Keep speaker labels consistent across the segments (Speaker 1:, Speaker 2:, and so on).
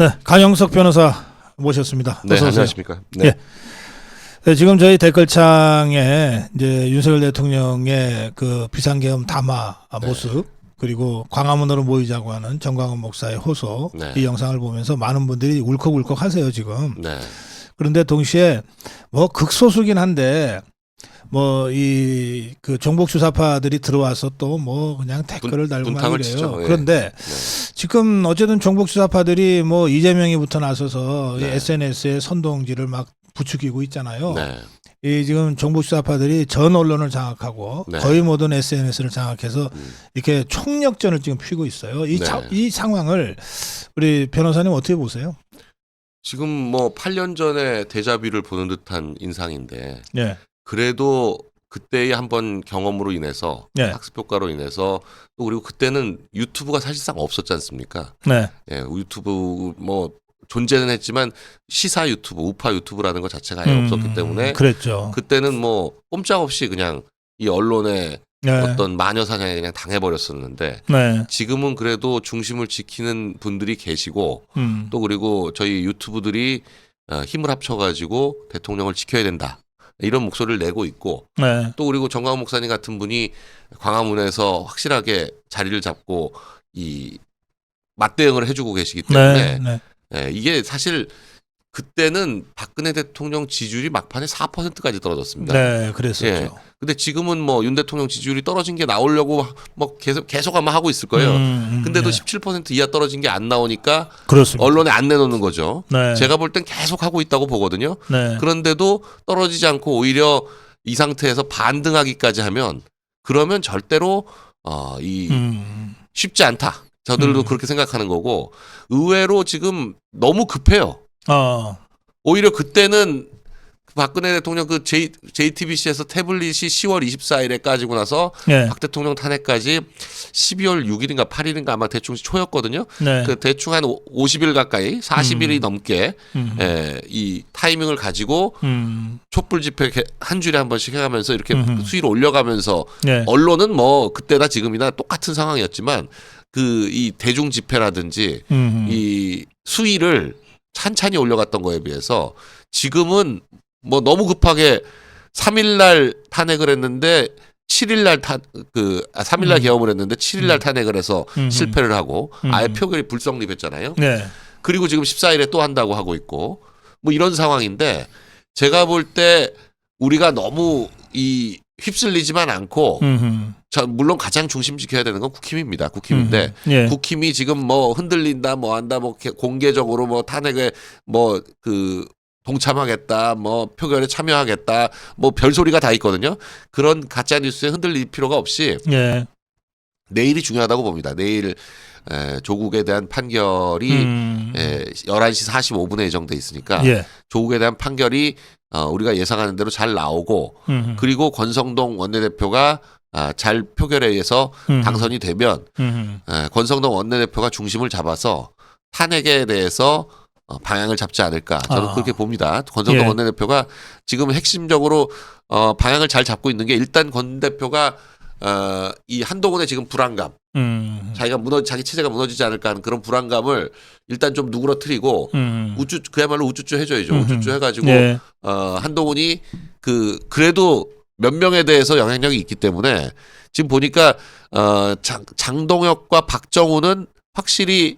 Speaker 1: 네, 강영석 변호사 모셨습니다.
Speaker 2: 네,
Speaker 1: 어서 오세요.
Speaker 2: 안녕하십니까. 네.
Speaker 1: 예. 네, 지금 저희 댓글창에 이제 윤석열 대통령의 그 비상계엄 담화 모습 그리고 광화문으로 모이자고 하는 정광훈 목사의 호소
Speaker 2: 네.
Speaker 1: 이 영상을 보면서 많은 분들이 울컥울컥 하세요 지금.
Speaker 2: 네.
Speaker 1: 그런데 동시에 뭐 극소수긴 한데 뭐 이 그 정복 주사파들이 들어와서 또 뭐 그냥 댓글을 달고 막
Speaker 2: 분탕을
Speaker 1: 이래요.
Speaker 2: 치죠. 예.
Speaker 1: 그런데 지금 어쨌든 정복 주사파들이 뭐 이재명이부터 나서서 이
Speaker 2: 네.
Speaker 1: SNS에 선동지를 막 부추기고 있잖아요.
Speaker 2: 네.
Speaker 1: 이 지금 정복 주사파들이 전 언론을 장악하고
Speaker 2: 네.
Speaker 1: 거의 모든 SNS를 장악해서 이렇게 총력전을 지금 피고 있어요.
Speaker 2: 네.
Speaker 1: 이 상황을 우리 변호사님 어떻게 보세요?
Speaker 2: 지금 뭐 8년 전에 데자뷰를 보는 듯한 인상인데
Speaker 1: 예.
Speaker 2: 그래도 그때의 한번 경험으로 인해서
Speaker 1: 네.
Speaker 2: 학습 효과로 인해서 또 그리고 그때는 유튜브가 사실상 없었지 않습니까?
Speaker 1: 네.
Speaker 2: 예, 유튜브 뭐 존재는 했지만 시사 유튜브, 우파 유튜브라는 것 자체가 아예 없었기 때문에
Speaker 1: 그랬죠.
Speaker 2: 그때는 뭐 꼼짝없이 그냥 이 언론의
Speaker 1: 네.
Speaker 2: 어떤 마녀 사냥에 그냥 당해버렸었는데
Speaker 1: 네.
Speaker 2: 지금은 그래도 중심을 지키는 분들이 계시고 또 그리고 저희 유튜브들이 힘을 합쳐가지고 대통령을 지켜야 된다. 이런 목소리를 내고 있고
Speaker 1: 네.
Speaker 2: 또 그리고 정광훈 목사님 같은 분이 광화문에서 확실하게 자리를 잡고 이 맞대응을 해주고 계시기 때문에
Speaker 1: 네.
Speaker 2: 예, 이게 사실 그때는 박근혜 대통령 지지율이 막판에 4%까지 떨어졌습니다.
Speaker 1: 네, 그랬었죠.
Speaker 2: 예. 근데 지금은 뭐 윤 대통령 지지율이 떨어진 게 나오려고 뭐 계속 아마 하고 있을 거예요. 근데도
Speaker 1: 네.
Speaker 2: 17% 이하 떨어진 게 안 나오니까
Speaker 1: 그렇습니다.
Speaker 2: 언론에 안 내놓는 거죠.
Speaker 1: 네.
Speaker 2: 제가 볼 땐 계속 하고 있다고 보거든요.
Speaker 1: 네.
Speaker 2: 그런데도 떨어지지 않고 오히려 이 상태에서 반등하기까지 하면 그러면 절대로 쉽지 않다. 저들도 그렇게 생각하는 거고 의외로 지금 너무 급해요. 오히려 그때는 박근혜 대통령 그 JTBC에서 태블릿이 10월 24일에 까지고 나서
Speaker 1: 네.
Speaker 2: 박 대통령 탄핵까지 12월 6일인가 8일인가 아마 대충 초였거든요.
Speaker 1: 네.
Speaker 2: 그 대충 한 50일 가까이 40일이 넘게 이 타이밍을 가지고 촛불 집회 한 주일에 한 번씩 해가면서 이렇게 수위를 올려가면서
Speaker 1: 네.
Speaker 2: 언론은 뭐 그때나 지금이나 똑같은 상황이었지만 그 이 대중 집회라든지 이 수위를 찬찬히 올려갔던 거에 비해서 지금은 뭐 너무 급하게 3일날 탄핵을 했는데 7일날 3일날 개엄을 했는데 7일날 탄핵을 해서 실패를 하고 아예 표결이 불성립했잖아요.
Speaker 1: 네.
Speaker 2: 그리고 지금 14일에 또 한다고 하고 있고 뭐 이런 상황인데 제가 볼 때 우리가 너무 이 휩쓸리지만 않고 물론 가장 중심 지켜야 되는 건 국힘입니다. 국힘인데
Speaker 1: 예.
Speaker 2: 국힘이 지금 뭐 흔들린다 뭐 한다 뭐 공개적으로 뭐 탄핵에 뭐 동참하겠다 뭐 표결에 참여하겠다 뭐 별소리가 다 있거든요. 그런 가짜 뉴스에 흔들릴 필요가 없이
Speaker 1: 예.
Speaker 2: 내일이 중요하다고 봅니다. 내일 조국에 대한 판결이 11시 45분에 예정돼 있으니까
Speaker 1: 예.
Speaker 2: 조국에 대한 판결이 우리가 예상하는 대로 잘 나오고 그리고 권성동 원내대표가 잘 표결에 의해서 당선이 되면 권성동 원내대표가 중심을 잡아서 탄핵에 대해서 방향을 잡지 않을까 저는 그렇게 봅니다. 권성동
Speaker 1: 예.
Speaker 2: 원내대표가 지금 핵심적으로 방향을 잘 잡고 있는 게 일단 권 대표가 이 한동훈의 지금 불안감 자기 체제가 무너지지 않을까 하는 그런 불안감을 일단 좀 누그러뜨리고 그야말로 우쭈쭈 해줘야죠. 우쭈쭈 해가지고
Speaker 1: 예.
Speaker 2: 한동훈이 그래도 몇 명에 대해서 영향력이 있기 때문에 지금 보니까 장동혁과 박정우는 확실히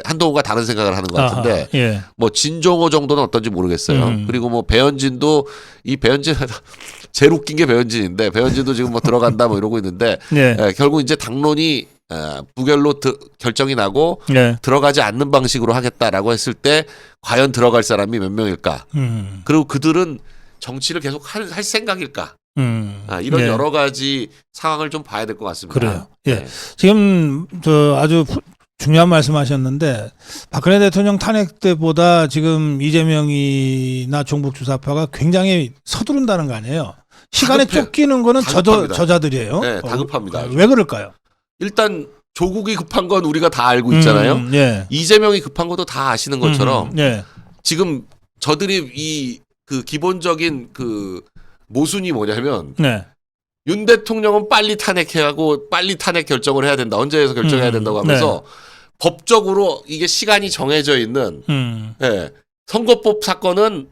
Speaker 2: 한동훈과 다른 생각을 하는 것 같은데
Speaker 1: 예.
Speaker 2: 뭐 진종호 정도는 어떤지 모르겠어요. 그리고 뭐 배현진도 배현진 제일 웃긴 게 배현진인데 배현진도 지금 뭐 들어간다 뭐 이러고 있는데
Speaker 1: 예.
Speaker 2: 결국 이제 당론이 부결로 결정이 나고
Speaker 1: 예.
Speaker 2: 들어가지 않는 방식으로 하겠다라고 했을 때 과연 들어갈 사람이 몇 명일까? 그리고 그들은 정치를 계속 할 생각일까? 이런
Speaker 1: 예.
Speaker 2: 여러 가지 상황을 좀 봐야 될 것 같습니다.
Speaker 1: 그래요. 예.
Speaker 2: 네.
Speaker 1: 지금 아주 중요한 말씀하셨는데 박근혜 대통령 탄핵 때보다 지금 이재명이나 종북 주사파가 굉장히 서두른다는 거 아니에요? 시간에
Speaker 2: 다급해요.
Speaker 1: 쫓기는 거는
Speaker 2: 다급합니다.
Speaker 1: 저자들이에요.
Speaker 2: 네, 다급합니다.
Speaker 1: 왜 그럴까요?
Speaker 2: 일단 조국이 급한 건 우리가 다 알고 있잖아요.
Speaker 1: 예.
Speaker 2: 이재명이 급한 것도 다 아시는 것처럼
Speaker 1: 예.
Speaker 2: 지금 저들이 그 기본적인 그 모순이 뭐냐면
Speaker 1: 네.
Speaker 2: 윤 대통령은 빨리 탄핵해하고 빨리 탄핵 결정을 해야 된다. 언제 해서 결정해야 된다고 하면서 법적으로 이게 시간이 정해져 있는 예, 선거법 사건은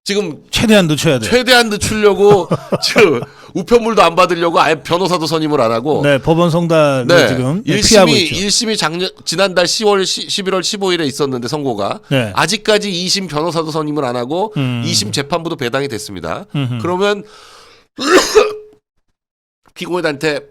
Speaker 2: 지금
Speaker 1: 최대한 늦춰야 돼.
Speaker 2: 최대한 늦추려고 지금 우편물도 안 받으려고 아예 변호사도 선임을 안 하고
Speaker 1: 네, 법원 송달을
Speaker 2: 네,
Speaker 1: 지금 피하고 있죠.
Speaker 2: 1심이 지난달 11월 15일에 있었는데 선고가
Speaker 1: 네.
Speaker 2: 아직까지 2심 변호사도 선임을 안 하고 2심 재판부도 배당이 됐습니다. 그러면 피고인한테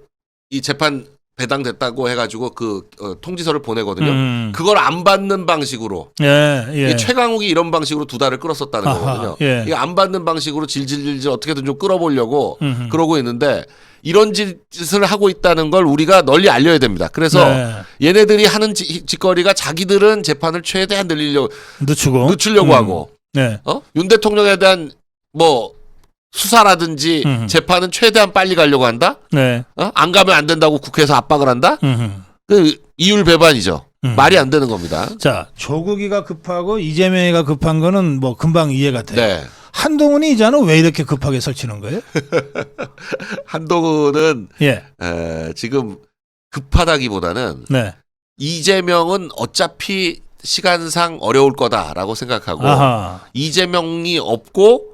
Speaker 2: 이 재판 배당됐다고 해가지고 그 통지서를 보내거든요. 그걸 안 받는 방식으로
Speaker 1: 예.
Speaker 2: 최강욱이 이런 방식으로 두 달을 끌었었다는
Speaker 1: 아하,
Speaker 2: 거거든요.
Speaker 1: 예.
Speaker 2: 이거 안 받는 방식으로 질질질질 어떻게든 좀 끌어보려고 그러고 있는데 이런 짓을 하고 있다는 걸 우리가 널리 알려야 됩니다. 그래서
Speaker 1: 네.
Speaker 2: 얘네들이 하는 짓거리가 자기들은 재판을 최대한 늦추려고 하고
Speaker 1: 네.
Speaker 2: 윤 대통령에 대한 뭐 수사라든지 재판은 최대한 빨리 가려고 한다.
Speaker 1: 네.
Speaker 2: 안 가면 안 된다고 국회에서 압박을 한다. 그 이율 배반이죠. 말이 안 되는 겁니다.
Speaker 1: 자, 조국이가 급하고 이재명이가 급한 거는 뭐 금방 이해가 돼요.
Speaker 2: 네.
Speaker 1: 한동훈이 이자는 왜 이렇게 급하게 설치는 거예요?
Speaker 2: 한동훈은
Speaker 1: 예.
Speaker 2: 지금 급하다기보다는
Speaker 1: 네.
Speaker 2: 이재명은 어차피 시간상 어려울 거다라고 생각하고
Speaker 1: 아하.
Speaker 2: 이재명이 없고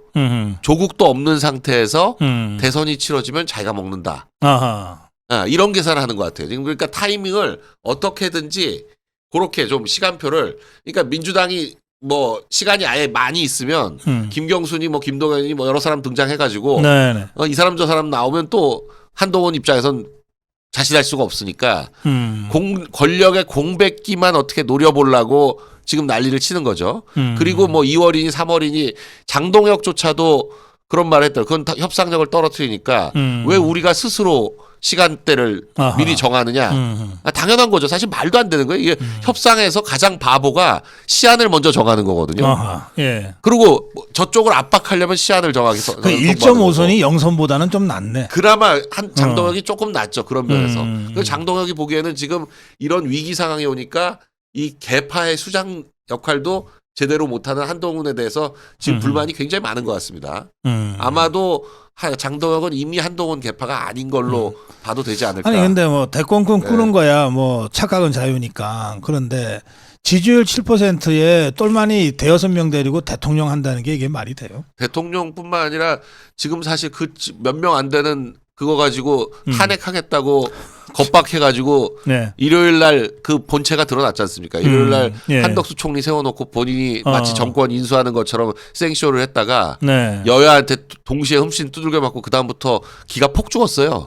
Speaker 2: 조국도 없는 상태에서 대선이 치러지면 자기가 먹는다.
Speaker 1: 아하.
Speaker 2: 이런 계산을 하는 것 같아요. 지금 그러니까 타이밍을 어떻게든지 그렇게 좀 시간표를 그러니까 민주당이 뭐 시간이 아예 많이 있으면 김경순이 뭐 김동연이 뭐 여러 사람 등장해가지고
Speaker 1: 네네.
Speaker 2: 이 사람 저 사람 나오면 또 한동훈 입장에선 자신할 수가 없으니까 권력의 공백기만 어떻게 노려보려고 지금 난리를 치는 거죠. 그리고 뭐 2월이니 3월이니 장동혁조차도 그런 말을 했더라. 그건 다 협상력을 떨어뜨리니까 왜 우리가 스스로 시간대를
Speaker 1: 아하.
Speaker 2: 미리 정하느냐. 당연한 거죠. 사실 말도 안 되는 거예요. 이게 협상에서 가장 바보가 시한을 먼저 정하는 거거든요.
Speaker 1: 아하. 예.
Speaker 2: 그리고 저쪽을 압박하려면 시한을 정하기
Speaker 1: 그 1.5선이 0선보다는 좀 낫네.
Speaker 2: 그나마 장동혁이 조금 낫죠. 그런 면에서. 장동혁이 보기에는 지금 이런 위기 상황이 오니까 이 개파의 수장 역할도 제대로 못하는 한동훈에 대해서 지금 불만이 굉장히 많은 것 같습니다. 아마도 장동혁은 이미 한동훈 개파가 아닌 걸로 봐도 되지 않을까.
Speaker 1: 아니 근데 뭐 대권권 꾸는 거야 뭐 착각은 자유니까. 그런데 지지율 7%에 똘마니 대여섯 명 데리고 대통령 한다는 게 이게 말이 돼요?
Speaker 2: 대통령뿐만 아니라 지금 사실 그 몇 명 안 되는 그거 가지고 탄핵하겠다고 겁박해가지고
Speaker 1: 네.
Speaker 2: 일요일 날 그 본체가 드러났지 않습니까? 일요일 날
Speaker 1: 예.
Speaker 2: 한덕수 총리 세워놓고 본인이 마치 정권 인수하는 것처럼 생쇼를 했다가
Speaker 1: 네.
Speaker 2: 여야한테 동시에 흠씬 두들겨 맞고 그 다음부터 기가 폭 죽었어요.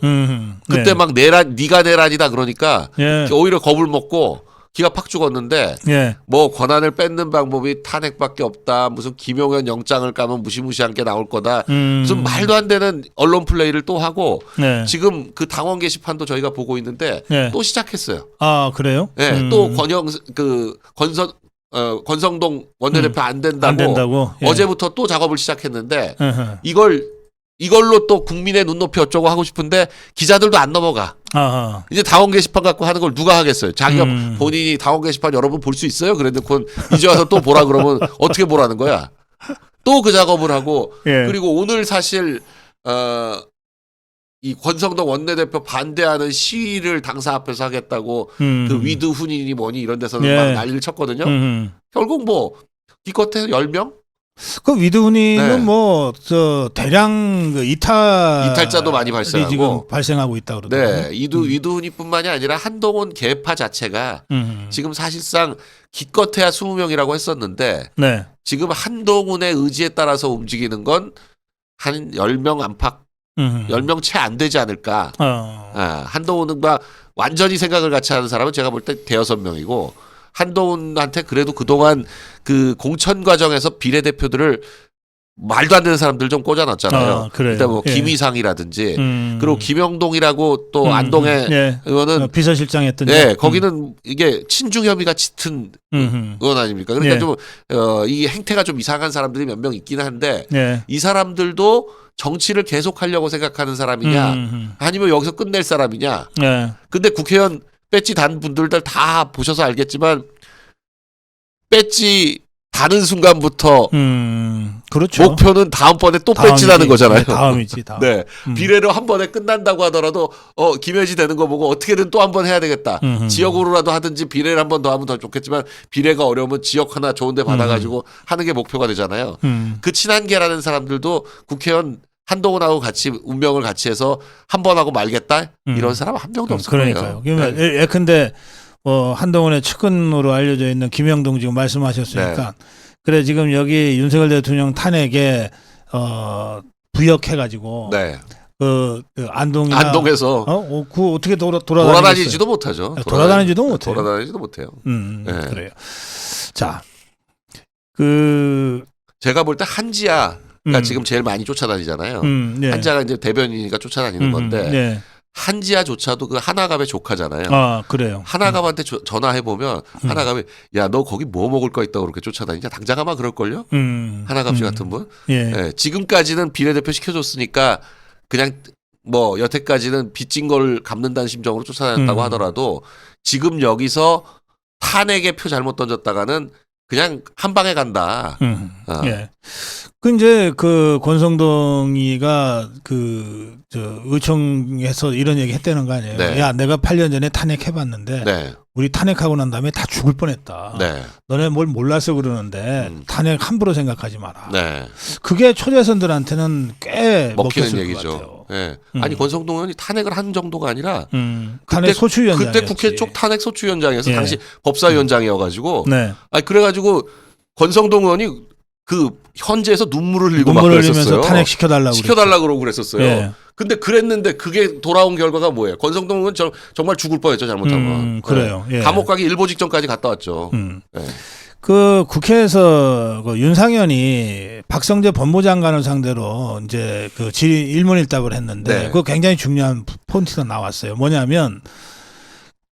Speaker 2: 그때
Speaker 1: 네.
Speaker 2: 막 네가 내란이다 그러니까
Speaker 1: 예.
Speaker 2: 오히려 겁을 먹고 기가 팍 죽었는데
Speaker 1: 예.
Speaker 2: 뭐 권한을 뺏는 방법이 탄핵밖에 없다. 무슨 김용현 영장을 까면 무시무시한 게 나올 거다. 무슨 말도 안 되는 언론 플레이를 또 하고
Speaker 1: 네.
Speaker 2: 지금 그 당원 게시판도 저희가 보고 있는데
Speaker 1: 네.
Speaker 2: 또 시작했어요.
Speaker 1: 아 그래요?
Speaker 2: 네, 또 권성동 원내대표 안 된다고,
Speaker 1: 안 된다고? 예.
Speaker 2: 어제부터 또 작업을 시작했는데
Speaker 1: 어허.
Speaker 2: 이걸로 또 국민의 눈높이 어쩌고 하고 싶은데 기자들도 안 넘어가.
Speaker 1: 아하.
Speaker 2: 이제 당원 게시판 갖고 하는 걸 누가 하겠어요? 자기가 본인이 당원 게시판 여러분 볼 수 있어요? 그랬는데 그건 이제 와서 또 보라 그러면 어떻게 보라는 거야? 또 그 작업을 하고
Speaker 1: 예.
Speaker 2: 그리고 오늘 사실 이 권성동 원내대표 반대하는 시위를 당사 앞에서 하겠다고 그 위드 훈인이 뭐니 이런 데서는
Speaker 1: 예.
Speaker 2: 막 난리를 쳤거든요. 결국 뭐 기껏해 10명?
Speaker 1: 그 위드훈이는
Speaker 2: 네.
Speaker 1: 뭐 저 대량 그
Speaker 2: 이탈자도 많이 발생하고.
Speaker 1: 지금 발생하고 있다 그러더라고요.
Speaker 2: 네, 위드훈이뿐만이 아니라 한동훈 개파 자체가 지금 사실상 기껏해야 20명이라고 했었는데
Speaker 1: 네.
Speaker 2: 지금 한동훈의 의지에 따라서 움직이는 건 한 10명 안팎, 10명 채 안 되지 않을까. 한동훈은 완전히 생각을 같이 하는 사람은 제가 볼 때 5-6명이고 한동훈한테 그래도 그동안 그 공천 과정에서 비례대표들을 말도 안 되는 사람들 좀 꽂아놨잖아요.
Speaker 1: 그래요.
Speaker 2: 일단 뭐
Speaker 1: 예.
Speaker 2: 김희상이라든지 그리고 김영동이라고 또 안동에
Speaker 1: 예.
Speaker 2: 의원은
Speaker 1: 비서실장 했던
Speaker 2: 네, 거기는 이게 친중 혐의가 짙은 의원 아닙니까? 그러니까
Speaker 1: 예.
Speaker 2: 좀 이 행태가 좀 이상한 사람들이 몇 명 있긴 한데
Speaker 1: 예.
Speaker 2: 이 사람들도 정치를 계속하려고 생각하는 사람이냐 아니면 여기서 끝낼 사람이냐.
Speaker 1: 예.
Speaker 2: 근데 국회의원 배지 단 분들들 다 보셔서 알겠지만 배지 가는 순간부터
Speaker 1: 그렇죠.
Speaker 2: 목표는 다음번에 또 뺏지라는 거잖아요.
Speaker 1: 네, 다음이지. 다음.
Speaker 2: 네. 비례로 한 번에 끝난다고 하더라도 김혜지 되는 거 보고 어떻게든 또 한 번 해야 되겠다. 지역으로라도 하든지 비례를 한 번 더 하면 더 좋겠지만 비례가 어려우면 지역 하나 좋은 데 받아가지고 하는 게 목표가 되잖아요. 그 친한계라는 사람들도 국회의원 한동훈하고 같이 운명을 같이 해서 한 번 하고 말겠다 이런 사람 한 명도 없을
Speaker 1: 그러니까요.
Speaker 2: 거예요. 네.
Speaker 1: 예컨대 한동훈의 측근으로 알려져 있는 김영동 지금 말씀하셨으니까 그래 지금 여기 윤석열 대통령 탄핵에 부역해가지고
Speaker 2: 네.
Speaker 1: 안동에서 그 어떻게
Speaker 2: 돌아다니지도 못하죠.
Speaker 1: 돌아다니지도 못해요.
Speaker 2: 돌아다니지도 못해요. 네.
Speaker 1: 그래요. 자,
Speaker 2: 제가 볼 때 한지아가 지금 제일 많이 쫓아다니잖아요.
Speaker 1: 네.
Speaker 2: 한지아가 이제 대변인이니까 쫓아다니는 건데
Speaker 1: 네.
Speaker 2: 한지아조차도 그 하나갑의 조카잖아요.
Speaker 1: 아, 그래요.
Speaker 2: 하나갑한테 전화해 보면 하나갑이 야, 너 거기 뭐 먹을 거 있다고 그렇게 쫓아다니냐? 당장 아마 그럴 걸요. 하나갑 씨 같은 분.
Speaker 1: 예.
Speaker 2: 지금까지는 비례대표 시켜줬으니까 그냥 뭐 여태까지는 빚진 걸 갚는다는 심정으로 쫓아다녔다고 하더라도 지금 여기서 탄핵에 표 잘못 던졌다가는 그냥 한 방에 간다.
Speaker 1: 예. 이제 권성동이가 의총에서 이런 얘기 했다는 거 아니에요.
Speaker 2: 네.
Speaker 1: 야, 내가 8년 전에 탄핵해봤는데
Speaker 2: 네.
Speaker 1: 우리 탄핵하고 난 다음에 다 죽을 뻔했다.
Speaker 2: 네.
Speaker 1: 너네 뭘 몰라서 그러는데 탄핵 함부로 생각하지 마라.
Speaker 2: 네.
Speaker 1: 그게 초재선들한테는 꽤
Speaker 2: 먹히는
Speaker 1: 먹혔을
Speaker 2: 얘기죠.
Speaker 1: 것 같아요.
Speaker 2: 네. 아니 권성동 의원이 탄핵을 한 정도가 아니라
Speaker 1: 탄핵 소추위원장
Speaker 2: 그때 국회 쪽 탄핵 소추위원장에서
Speaker 1: 예.
Speaker 2: 당시 법사위원장이어가지고
Speaker 1: 네.
Speaker 2: 아니 그래가지고 권성동 의원이 그 현재에서 눈물을 흘리고 막
Speaker 1: 눈물을
Speaker 2: 그랬었어요.
Speaker 1: 흘리면서 탄핵 시켜달라고
Speaker 2: 그러고 그랬었어요.
Speaker 1: 예.
Speaker 2: 근데 그랬는데 그게 돌아온 결과가 뭐예요? 권성동 의원 정말 죽을 뻔했죠, 잘못하면.
Speaker 1: 그래요. 예.
Speaker 2: 감옥 가기 일보 직전까지 갔다 왔죠. 네.
Speaker 1: 국회에서 윤상현이 박성재 법무장관을 상대로 이제 일문일답을 했는데
Speaker 2: 네.
Speaker 1: 그거 굉장히 중요한 포인트가 나왔어요. 뭐냐면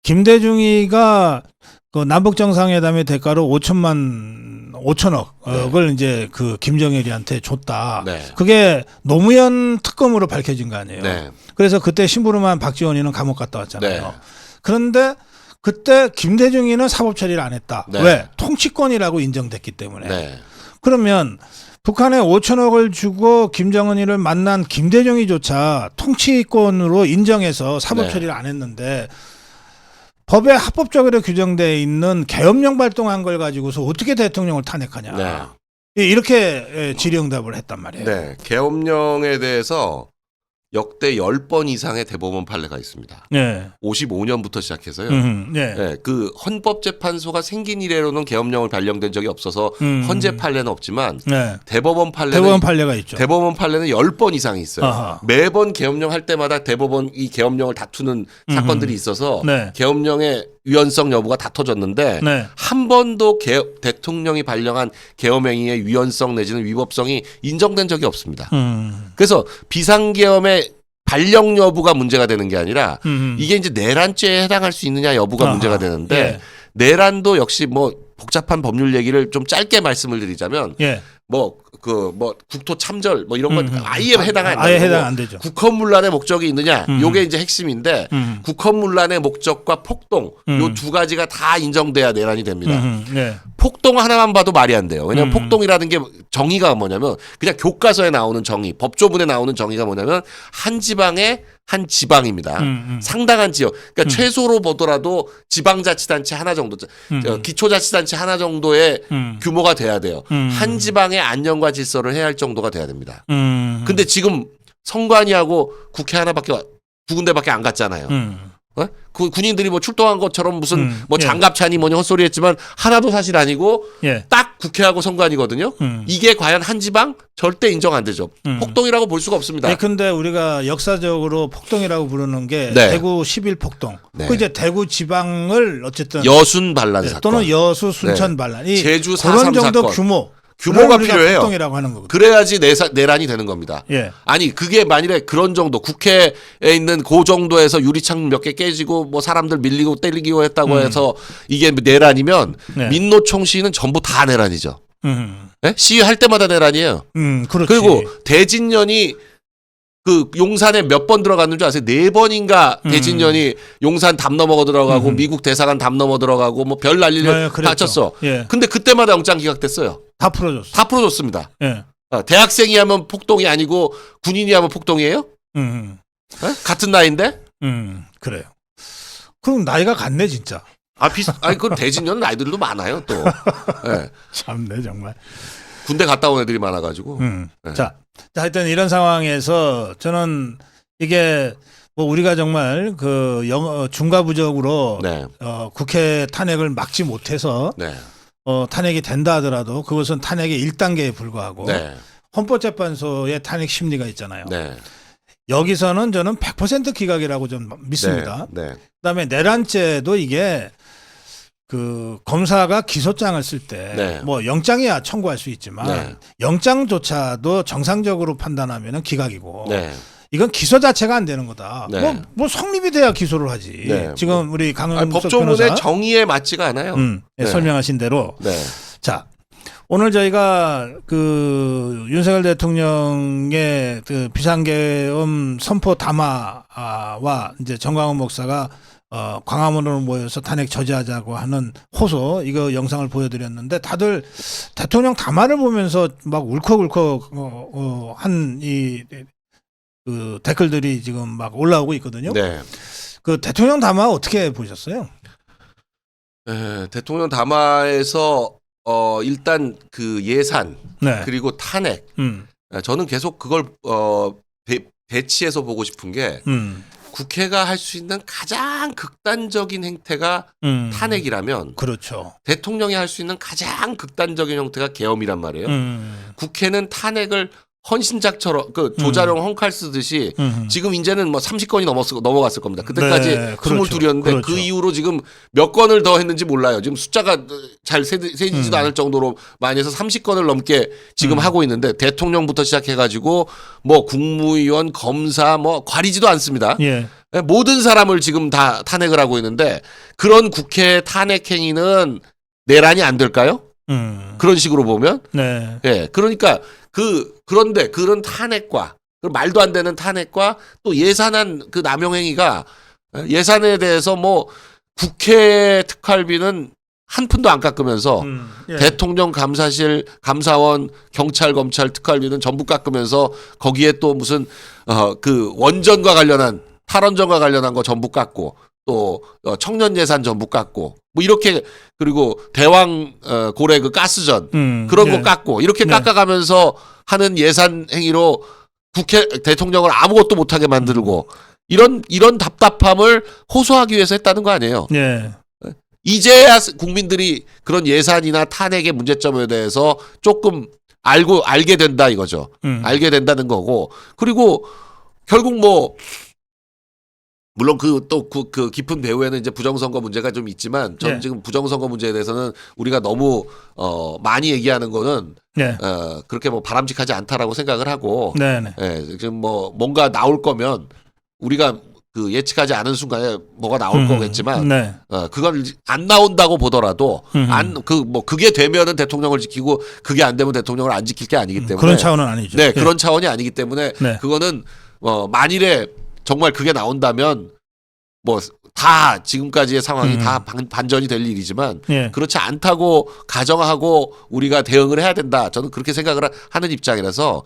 Speaker 1: 김대중이가 남북 정상회담의 대가로 5천억을 이제 김정일이한테 줬다.
Speaker 2: 네.
Speaker 1: 그게 노무현 특검으로 밝혀진 거 아니에요.
Speaker 2: 네.
Speaker 1: 그래서 그때 심부름한 박지원이는 감옥 갔다 왔잖아요.
Speaker 2: 네.
Speaker 1: 그런데 그때 김대중이는 사법 처리를 안 했다.
Speaker 2: 네.
Speaker 1: 왜? 통치권이라고 인정됐기 때문에.
Speaker 2: 네.
Speaker 1: 그러면 북한에 5천억을 주고 김정은이를 만난 김대중이조차 통치권으로 인정해서 사법
Speaker 2: 네.
Speaker 1: 처리를 안 했는데 법에 합법적으로 규정되어 있는 계엄령 발동한 걸 가지고서 어떻게 대통령을 탄핵하냐.
Speaker 2: 네.
Speaker 1: 이렇게 질의응답을 했단 말이에요.
Speaker 2: 네. 계엄령에 대해서 역대 10번 이상의 대법원 판례가 있습니다.
Speaker 1: 네.
Speaker 2: 55년부터 시작해서요.
Speaker 1: 네.
Speaker 2: 네, 헌법재판소가 생긴 이래로는 계엄령을 발령된 적이 없어서 헌재 판례는 없지만
Speaker 1: 네.
Speaker 2: 대법원 판례가
Speaker 1: 있죠.
Speaker 2: 대법원 판례는 10번 이상이 있어요.
Speaker 1: 아하.
Speaker 2: 매번 계엄령 할 때마다 대법원 이 계엄령을 다투는 사건들이 있어서
Speaker 1: 네.
Speaker 2: 계엄령의 위헌성 여부가 다퉈졌는데
Speaker 1: 네.
Speaker 2: 한 번도 대통령이 발령한 계엄행위의 위헌성 내지는 위법성이 인정된 적이 없습니다. 그래서 비상계엄의 발령 여부가 문제가 되는 게 아니라 이게 이제 내란죄에 해당할 수 있느냐 여부가 문제가 되는데
Speaker 1: 예.
Speaker 2: 내란도 역시 뭐 복잡한 법률 얘기를 좀 짧게 말씀을 드리자면
Speaker 1: 예.
Speaker 2: 국토 참절 이런 건 아예 해당 안
Speaker 1: 아예
Speaker 2: 되고
Speaker 1: 해당 안 되죠.
Speaker 2: 국헌문란의 목적이 있느냐 요게 이제 핵심인데 국헌문란의 목적과 폭동 요 두 가지가 다 인정돼야 내란이 됩니다.
Speaker 1: 네.
Speaker 2: 폭동 하나만 봐도 말이 안 돼요. 왜냐하면 폭동이라는 게 정의가 뭐냐면 그냥 교과서에 나오는 정의, 법조문에 나오는 정의가 뭐냐면 한 지방의 한 지방입니다. 상당한 지역. 그러니까 최소로 보더라도 지방자치단체 하나 정도, 기초자치단체 하나 정도의 규모가 돼야 돼요. 한 지방의 안녕과 질서를 해야 할 정도가 돼야 됩니다. 근데 지금 선관위하고 국회 두 군데밖에 안 갔잖아요. 그 군인들이 출동한 것처럼 무슨 장갑차니 뭐니 헛소리 했지만 하나도 사실 아니고
Speaker 1: 예.
Speaker 2: 딱 국회하고 선관위거든요. 이게 과연 한 지방? 절대 인정 안 되죠. 폭동이라고 볼 수가 없습니다.
Speaker 1: 네, 근데 우리가 역사적으로 폭동이라고 부르는 게
Speaker 2: 네.
Speaker 1: 대구 11 폭동.
Speaker 2: 네.
Speaker 1: 그 이제 대구 지방을 어쨌든
Speaker 2: 여순 반란 사건.
Speaker 1: 또는 여수 순천
Speaker 2: 네.
Speaker 1: 반란이
Speaker 2: 제주
Speaker 1: 그런
Speaker 2: 4.3
Speaker 1: 정도
Speaker 2: 사건.
Speaker 1: 규모가
Speaker 2: 규모가 필요해요.
Speaker 1: 폭동이라고 하는 거거든요.
Speaker 2: 그래야지 내란이 되는 겁니다.
Speaker 1: 예.
Speaker 2: 아니 그게 만일에 그런 정도 국회에 있는 그 정도에서 유리창 몇 개 깨지고 사람들 밀리고 때리기고 했다고 해서 이게 내란이면
Speaker 1: 네.
Speaker 2: 민노총 시위는 전부 다 내란이죠. 네? 시위할 때마다 내란이에요.
Speaker 1: 그렇지.
Speaker 2: 그리고 대진년이 그 용산에 몇 번 들어갔는 줄 아세요? 4번인가 대진년이 용산 담 넘어 들어가고 미국 대사관 담 넘어 들어가고 뭐 별 난리를 다 쳤어.
Speaker 1: 예.
Speaker 2: 근데 그때마다 영장 기각됐어요.
Speaker 1: 다 풀어줬어.
Speaker 2: 다 풀어줬습니다.
Speaker 1: 예.
Speaker 2: 대학생이 하면 폭동이 아니고 군인이 하면 폭동이에요? 같은 나이인데?
Speaker 1: 그래요. 그럼 나이가 같네 진짜.
Speaker 2: 아니 그 대진년 나이들도 많아요 또. 네.
Speaker 1: 참네 정말.
Speaker 2: 군대 갔다 온 애들이 많아가지고. 네.
Speaker 1: 자, 하여튼 이런 상황에서 저는 이게 뭐 우리가 정말 그 중과부적으로
Speaker 2: 네.
Speaker 1: 국회 탄핵을 막지 못해서
Speaker 2: 네.
Speaker 1: 탄핵이 된다 하더라도 그것은 탄핵의 1단계에 불과하고
Speaker 2: 네.
Speaker 1: 헌법재판소의 탄핵 심리가 있잖아요.
Speaker 2: 네.
Speaker 1: 여기서는 저는 100% 기각이라고 좀 믿습니다.
Speaker 2: 네. 네.
Speaker 1: 그다음에 내란죄도 이게 그 검사가 기소장을 쓸 때 뭐
Speaker 2: 네.
Speaker 1: 영장이야 청구할 수 있지만
Speaker 2: 네.
Speaker 1: 영장조차도 정상적으로 판단하면은 기각이고
Speaker 2: 네.
Speaker 1: 이건 기소 자체가 안 되는 거다.
Speaker 2: 네.
Speaker 1: 뭐 성립이 돼야 기소를 하지.
Speaker 2: 네.
Speaker 1: 지금 우리 강은석
Speaker 2: 법조문의
Speaker 1: 변호사
Speaker 2: 정의에 맞지가 않아요. 네.
Speaker 1: 설명하신 대로
Speaker 2: 네.
Speaker 1: 자 오늘 저희가 그 윤석열 대통령의 그 비상계엄 선포 담화와 이제 정광훈 목사가 광화문으로 모여서 탄핵 저지하자고 하는 호소 이거 영상을 보여드렸는데 다들 대통령 담화를 보면서 막 울컥울컥 한 이 그 댓글들이 지금 막 올라오고 있거든요.
Speaker 2: 네.
Speaker 1: 그 대통령 담화 어떻게 보셨어요?
Speaker 2: 네. 대통령 담화에서 일단 그 예산
Speaker 1: 네.
Speaker 2: 그리고 탄핵 저는 계속 그걸 배치해서 보고 싶은 게 국회가 할 수 있는 가장 극단적인 행태가 탄핵이라면
Speaker 1: 그렇죠.
Speaker 2: 대통령이 할 수 있는 가장 극단적인 형태가 계엄이란 말이에요. 국회는 탄핵을 헌신작처럼 그 조자룡 헝칼 쓰듯이 지금 이제는 뭐 30건이 넘어갔을 겁니다. 그때까지
Speaker 1: 네, 그렇죠.
Speaker 2: 22였는데
Speaker 1: 그렇죠.
Speaker 2: 그 이후로 지금 몇 건을 더 했는지 몰라요. 지금 숫자가 잘 세지지도 않을 정도로 많이 해서 30건을 넘게 지금 하고 있는데 대통령부터 시작해가지고 뭐 국무위원, 검사 뭐 가리지도 않습니다.
Speaker 1: 예.
Speaker 2: 모든 사람을 지금 다 탄핵을 하고 있는데 그런 국회 탄핵 행위는 내란이 안 될까요? 그런 식으로 보면.
Speaker 1: 네.
Speaker 2: 예. 그러니까 그런데 그런 탄핵과 말도 안 되는 탄핵과 또 예산안 그 남용 행위가 예산에 대해서 뭐 국회 특활비는 한 푼도 안 깎으면서
Speaker 1: 예.
Speaker 2: 대통령 감사실 감사원 경찰 검찰 특활비는 전부 깎으면서 거기에 또 무슨 그 원전과 관련한 탈원전과 관련한 거 전부 깎고 또 청년 예산 전부 깎고 뭐 이렇게 그리고 대왕 고래 그 가스전 그런 거 깎고 이렇게 깎아가면서 하는 예산 행위로 국회 대통령을 아무것도 못하게 만들고 이런 답답함을 호소하기 위해서 했다는 거 아니에요.
Speaker 1: 예.
Speaker 2: 이제야 국민들이 그런 예산이나 탄핵의 문제점에 대해서 조금 알게 된다 이거죠. 알게 된다는 거고 그리고 결국 뭐 물론 그 깊은 배후에는 이제 부정선거 문제가 좀 있지만 저는 지금 부정선거 문제에 대해서는 우리가 너무 많이 얘기하는 거는 그렇게 뭐 바람직하지 않다라고 생각을 하고 지금 뭐 뭔가 나올 거면 우리가 그 예측하지 않은 순간에 뭐가 나올 거겠지만 그걸 안 나온다고 보더라도 그게 되면은 대통령을 지키고 그게 안 되면 대통령을 안 지킬 게 아니기 때문에
Speaker 1: 그런 차원은 아니죠.
Speaker 2: 네, 그런 차원이 아니기 때문에 그거는 만일에 정말 그게 나온다면 뭐 다 지금까지의 상황이 다 반전이 될 일이지만 그렇지 않다고 가정하고 우리가 대응을 해야 된다. 저는 그렇게 생각을 하는 입장이라서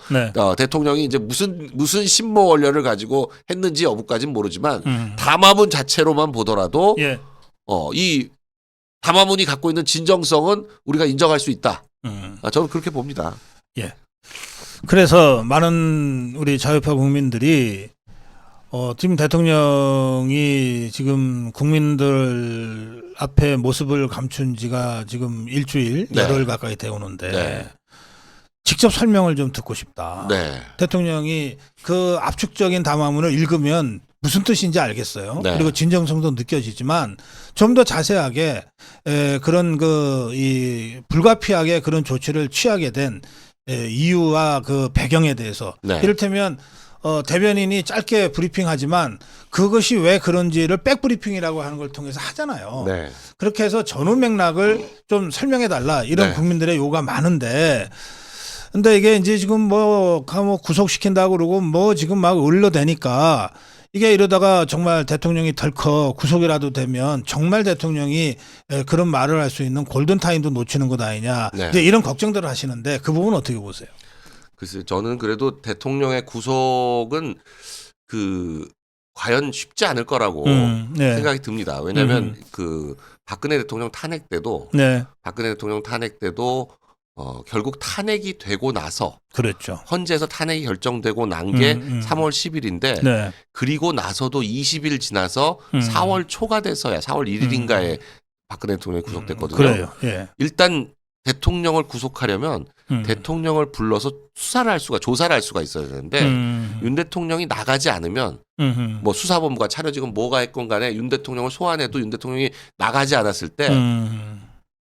Speaker 2: 대통령이 이제 무슨 신모 원료를 가지고 했는지 여부까지는 모르지만 담화문 자체로만 보더라도 이 담화문이 갖고 있는 진정성은 우리가 인정할 수 있다. 저는 그렇게 봅니다.
Speaker 1: 예. 그래서 많은 우리 자유파 국민들이 지금 대통령이 지금 국민들 앞에 모습을 감춘 지가 지금 일주일, 열흘 가까이 되어오는데 직접 설명을 좀 듣고 싶다. 대통령이 그 압축적인 담화문을 읽으면 무슨 뜻인지 알겠어요. 그리고 진정성도 느껴지지만 좀 더 자세하게 그런 이 불가피하게 그런 조치를 취하게 된 이유와 그 배경에 대해서 이를테면 대변인이 짧게 브리핑하지만 그것이 왜 그런지를 백브리핑이라고 하는 걸 통해서 하잖아요. 그렇게 해서 전후 맥락을 좀 설명해 달라 이런 국민들의 요구가 많은데 근데 이게 이제 지금 뭐 구속시킨다고 그러고 뭐 지금 막 을러대니까 이게 이러다가 정말 대통령이 덜컥 구속이라도 되면 정말 대통령이 그런 말을 할 수 있는 골든타임도 놓치는 것 아니냐.
Speaker 2: 네.
Speaker 1: 이제 이런 걱정들을 하시는데 그 부분 어떻게 보세요?
Speaker 2: 글쎄 저는 그래도 대통령의 구속은 과연 쉽지 않을 거라고
Speaker 1: 네.
Speaker 2: 생각이 듭니다. 왜냐하면 박근혜 대통령 탄핵 때도
Speaker 1: 네.
Speaker 2: 결국 탄핵이 되고 나서
Speaker 1: 그렇죠.
Speaker 2: 헌재에서 탄핵이 결정되고 난 게 3월 10일인데
Speaker 1: 네.
Speaker 2: 그리고 나서도 20일 지나서 4월 초가 돼서야 4월 1일인가에 박근혜 대통령이 구속됐거든요.
Speaker 1: 그래요. 예.
Speaker 2: 일단 대통령을 구속하려면 대통령을 불러서 조사를 할 수가 있어야 되는데 윤 대통령이 나가지 않으면 뭐 수사본부가 차려지건 뭐가 했건 간에 윤 대통령을 소환해도 윤 대통령이 나가지 않았을 때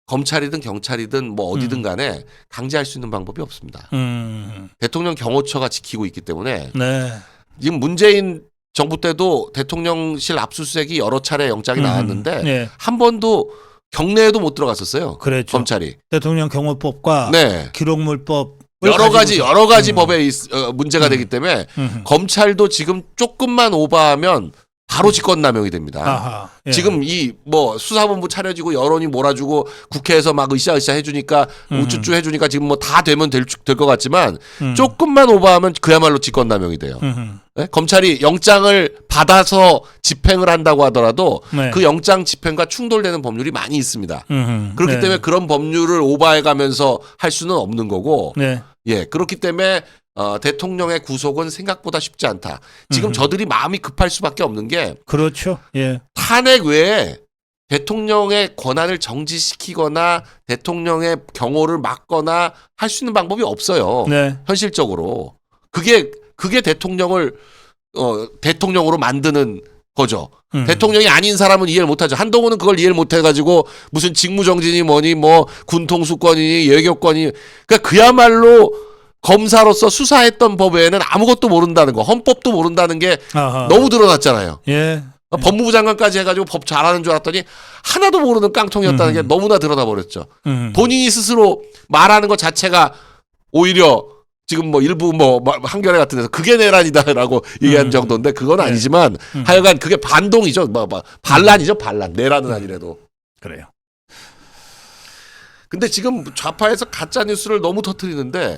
Speaker 2: 검찰이든 경찰이든 뭐 어디든 간에 강제할 수 있는 방법이 없습니다. 대통령 경호처가 지키고 있기 때문에
Speaker 1: 네.
Speaker 2: 지금 문재인 정부 때도 대통령실 압수수색이 여러 차례 영장이 나왔는데
Speaker 1: 네.
Speaker 2: 한 번도 경내에도 못 들어갔었어요.
Speaker 1: 그렇죠.
Speaker 2: 검찰이.
Speaker 1: 대통령 경호법과
Speaker 2: 네.
Speaker 1: 기록물법
Speaker 2: 여러 가지 법에 문제가 되기 때문에 검찰도 지금 조금만 오버하면 바로 직권남용이 됩니다.
Speaker 1: 아하, 예.
Speaker 2: 지금 이 뭐 수사본부 차려지고 여론이 몰아주고 국회에서 막 으쌰으쌰 해주니까 우쭈쭈 해주니까 지금 뭐 다 되면 될 것 같지만 조금만 오버하면 그야말로 직권남용이 돼요. 네? 검찰이 영장을 받아서 집행을 한다고 하더라도
Speaker 1: 네.
Speaker 2: 그 영장 집행과 충돌되는 법률이 많이 있습니다. 그렇기
Speaker 1: 네.
Speaker 2: 때문에 그런 법률을 오버해가면서 할 수는 없는 거고,
Speaker 1: 네.
Speaker 2: 예, 그렇기 때문에 대통령의 구속은 생각보다 쉽지 않다. 지금 저들이 마음이 급할 수밖에 없는 게
Speaker 1: 그렇죠. 예.
Speaker 2: 탄핵 외에 대통령의 권한을 정지시키거나 대통령의 경호를 막거나 할 수 있는 방법이 없어요.
Speaker 1: 네.
Speaker 2: 현실적으로 그게 대통령으로 만드는 거죠. 대통령이 아닌 사람은 이해를 못하죠. 한동훈은 그걸 이해를 못해가지고 무슨 직무정지니 뭐니 뭐 군통수권이니 외교권이 그러니까 그야말로 검사로서 수사했던 법 외에는 아무것도 모른다는 거, 헌법도 모른다는 게
Speaker 1: 아하.
Speaker 2: 너무 드러났잖아요.
Speaker 1: 예.
Speaker 2: 법무부 장관까지 해가지고 법 잘하는 줄 알았더니 하나도 모르는 깡통이었다는 게 너무나 드러나 버렸죠. 본인이 스스로 말하는 것 자체가 오히려 지금 뭐 일부 뭐 한겨레 같은 데서 그게 내란이다라고 얘기한 정도인데 그건 아니지만 하여간 그게 반동이죠. 반란이죠. 반란. 내란은 아니래도.
Speaker 1: 그래요.
Speaker 2: 근데 지금 좌파에서 가짜 뉴스를 너무 터뜨리는데